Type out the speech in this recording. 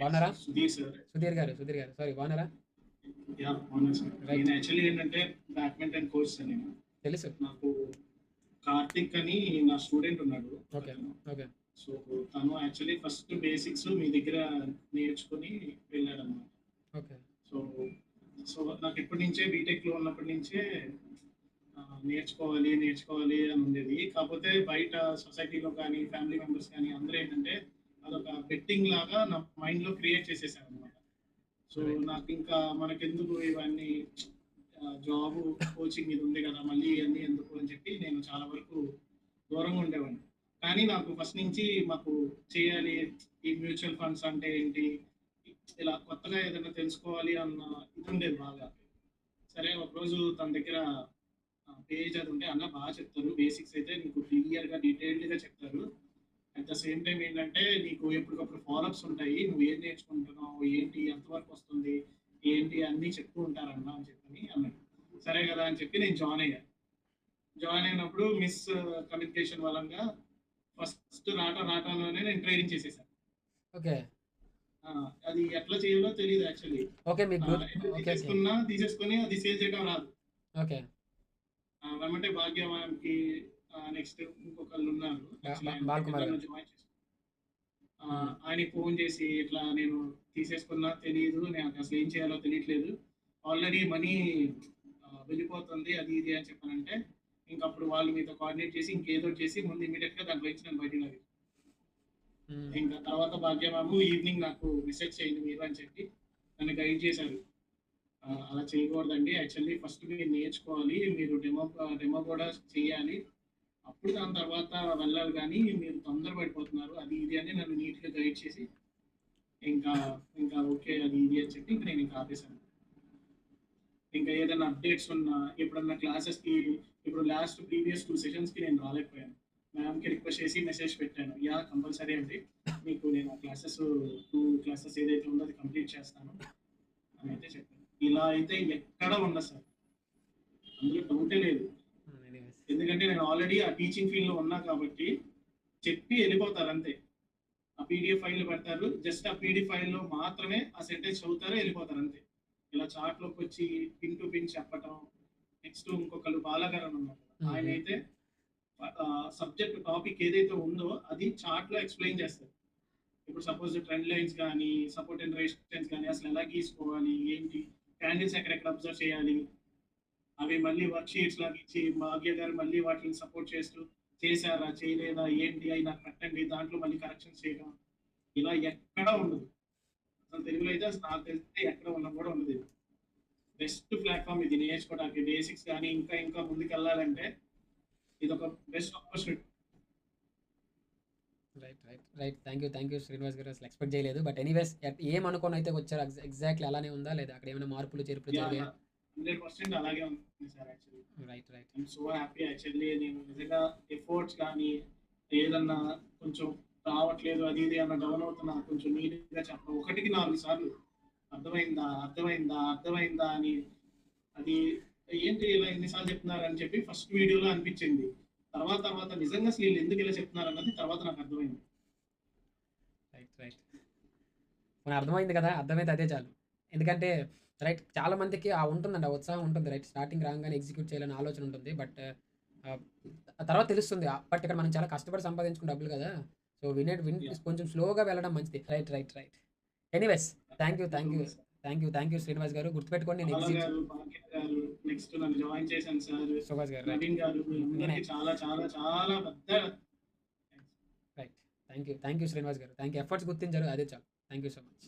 బాగున్నారా? సుధీర్ సార్. సుధీర్ గారు సారీ బాగున్నారా? అవునా సార్. రైట్. నేను యాక్చువల్లీ ఏంటంటే బ్యాడ్మింటన్ కోచ్ సార్ నేను. తెలుసు. నాకు కార్తిక్ అని నా స్టూడెంట్ ఉన్నాడు ఓకే. అతను. ఓకే. సో తను యాక్చువల్లీ ఫస్ట్ బేసిక్స్ మీ దగ్గర నేర్చుకొని వెళ్ళాడన్నమాట. ఓకే. సో సో నాకు ఎప్పటి నుంచే బీటెక్లో ఉన్నప్పటి నుంచే నేర్చుకోవాలి అని ఉండేది. కాకపోతే బయట సొసైటీలో కానీ ఫ్యామిలీ మెంబర్స్ కానీ అందరూ ఏంటంటే అదొక బెట్టింగ్ లాగా నా మైండ్లో క్రియేట్ చేసేసారు అనమాట. So right. నాకు ఇంకా మనకెందుకు ఇవన్నీ జాబ్ కోచింగ్ ఇది ఉంది కదా మళ్ళీ ఇవన్నీ ఎందుకు అని చెప్పి నేను చాలా వరకు దూరంగా ఉండేవాడిని. కానీ నాకు ఫస్ట్ నుంచి మాకు చేయాలి, ఈ మ్యూచువల్ ఫండ్స్ అంటే ఏంటి, ఇలా కొత్తగా ఏదైనా తెలుసుకోవాలి అన్న ఇది ఉండేది బాగా. సరే ఒకరోజు తన దగ్గర పేజ్ అది ఉంటే అన్న బాగా చెప్తారు, బేసిక్స్ అయితే నీకు క్లియర్గా డీటెయిల్డ్గా చెప్తారు. అట్ ద సేమ్ టైం ఏంటంటే నీకు ఎప్పటికప్పుడు ఫాలోఅప్స్ ఉంటాయి, నువ్వు ఏం నేర్చుకుంటున్నావు ఏంటి ఎంతవరకు వస్తుంది ఏంటి అన్నీ చెప్తూ ఉంటారన్న అని చెప్పని అన్నాడు. సరే కదా అని చెప్పి నేను జాయిన్ అయ్యాను. జాయిన్ అయినప్పుడు మిస్ కమ్యూనికేషన్ వలంగా ఫస్ట్ రావటంలోనే నేను ట్రైనింగ్ చేసేసాను. ఓకే. అది ఎట్లా చేయాలో తెలియదు యాక్చువల్లీ. ఓకే. మీకు తీసేసుకొని అది సేల్ చేయడం రాదు. ఓకే. వెంబటే భాగ్యవానికి నెక్స్ట్ ఇంకొకళ్ళు ఉన్నారు బాలకుమార్ జాయిన్ చేసి ఆయనకి ఫోన్ చేసి ఇట్లా నేను తీసేసుకున్నా తెలియదు, నేను అసలు ఏం చేయాలో తెలియట్లేదు, ఆల్రెడీ మనీ వెళ్ళిపోతుంది అది ఇది అని చెప్పానంటే ఇంకప్పుడు వాళ్ళు మీతో కోఆర్డినేట్ చేసి ఇంకేదో చేసి ముందు ఇమీడియట్ గా దాంట్లో ఇచ్చి నన్ను బయటికి లాగారు. ఇంకా తర్వాత భాగ్యమాము ఈవినింగ్ నాకు మెసేజ్ చేయండి మీరు అని చెప్పి నన్ను గైడ్ చేశారు. అలా చేయకూడదండి, యాక్చువల్లీ ఫస్ట్ మీరు నేర్చుకోవాలి, మీరు డెమో కూడా చేయాలి, అప్పుడు దాని తర్వాత వెళ్ళాలి, కానీ మీరు తొందర పడిపోతున్నారు అది ఇది అని నన్ను నీట్గా గైడ్ చేసి ఇంకా ఇంకా ఓకే అది ఇది అని చెప్పి ఇంకా నేను ఇంకా ఆపేశాను. ఇంకా ఏదైనా అప్డేట్స్ ఉన్నా ఎప్పుడన్నా క్లాసెస్కి ఇప్పుడు లాస్ట్ ప్రీవియస్ 2 సెషన్స్కి నేను రాలేకపోయాను. మ్యామ్కి రిక్వెస్ట్ చేసి మెసేజ్ పెట్టాను, యా కంపల్సరీ అండి మీకు నేను క్లాసెస్ 2 క్లాసెస్ ఏదైతే ఉందో అది కంప్లీట్ చేస్తాను అని అయితే చెప్పాను. ఇలా అయితే ఎక్కడ ఉండదు సార్, అందులో డౌటే లేదు. ఎందుకంటే నేను ఆల్రెడీ ఆ టీచింగ్ ఫీల్డ్లో ఉన్నా కాబట్టి చెప్పి వెళ్ళిపోతారు అంతే. ఆ పీడిఎఫ్ ఫైల్ పెడతారు, జస్ట్ ఆ పీడిఎఫ్ ఫైల్లో మాత్రమే ఆ సెంటెన్స్ చదువుతారు వెళ్ళిపోతారు అంతే. ఇలా చాట్లోకి వచ్చి పిన్ టు పిన్ చెప్పటం. నెక్స్ట్ ఇంకొకళ్ళు బాలగారు అని ఉన్నారు, ఆయన అయితే సబ్జెక్ట్ టాపిక్ ఏదైతే ఉందో అది చార్ట్లో ఎక్స్ప్లెయిన్ చేస్తారు. ఇప్పుడు సపోజ్ ట్రెండ్ లైన్స్ కానీ సపోర్ట్ అండ్ రెసిస్టెన్స్ కానీ అసలు ఎలా గీసుకోవాలి ఏంటి, క్యాండిల్స్ ఎక్కడెక్కడ అబ్జర్వ్ చేయాలి, అవి మళ్ళీ వర్క్ షీట్స్ లాగా ఇచ్చి భాగ్య గారు మళ్ళీ వాటిని సపోర్ట్ చేస్తూ చేశారా చేయలేదా ఏంటి అవి నాకు పెట్టండి, దాంట్లో మళ్ళీ కరెక్షన్స్ చేయడం, ఇలా ఎక్కడా ఉండదు. అసలు తెలుగులో అయితే అసలు నాకు తెలిస్తే ఎక్కడ ఉన్నా కూడా ఉండదు. బెస్ట్ ప్లాట్ఫామ్ ఇది నేర్చుకోవడానికి, బేసిక్స్ కానీ ఇంకా ఇంకా ముందుకు వెళ్ళాలంటే ఇది ఒక best opportunity. Right. Thank you Srinivas గారు. అసలు ఎక్స్పెక్ట్ చేయలేదు, బట్ ఎనీవేస్ ఏమనుకోని అయితే వచ్చారు, ఎగ్జాక్ట్లీ అలానే ఉందా లేదా అక్కడ ఏమైనా మార్పులు చేర్పులు జరిగాయా? 100% అలాగే ఉంది sir actually. Right. I'm so happy actually. నేను నిజంగా ఎఫర్ట్స్ కానీ ఏదన్నా కొంచెం రావట్లేదు అది ఇది అన్న డౌన్ అవుతున్నా కొంచెం నీట్గా చెప్పడం 1కి 4 సార్లు అర్థమైందా అర్థమైందా అర్థమైందా అని, అది ఏంటి ఇలా ఎన్నిసార్లు చెప్తున్నారు అని చెప్పి ఫస్ట్ వీడియోలో అనిపించింది. తర్వాత తర్వాత నిజంగా అసలు వీళ్ళు ఎందుకు ఇలా చెప్తున్నారు అన్నది తర్వాత నాకు అర్థమైంది. రైట్. అర్థమైంది కదా, అర్థమైతే అదే చాలు. ఎందుకంటే రైట్ చాలా మందికి ఉంటుందండి, ఆ ఉత్సాహం ఉంటుంది. రైట్ స్టార్టింగ్ రాగానే ఎగ్జిక్యూట్ చేయాలని ఆలోచన ఉంటుంది, బట్ తర్వాత తెలుస్తుంది. బట్ ఇక్కడ మనం చాలా కష్టపడి సంపాదించుకున్న డబ్బులు కదా, సో విన్ కొంచెం స్లోగా వెళ్ళడం మంచిది. Right. Anyways thank you Srinivas గారు. గుర్తుపెట్టుకోండి నేను నెక్స్ట్ నన్ను జాయిన్ చేశాను సార్ సుభాష్ గారు. నవీన్ గారు చాలా చాలా చాలా పెద్ద రైట్. థ్యాంక్ యూ శ్రీనివాస్ గారు. థ్యాంక్ యూ, ఎఫర్ట్స్ గుర్తించారు, అదే చాలు. Thank you so much.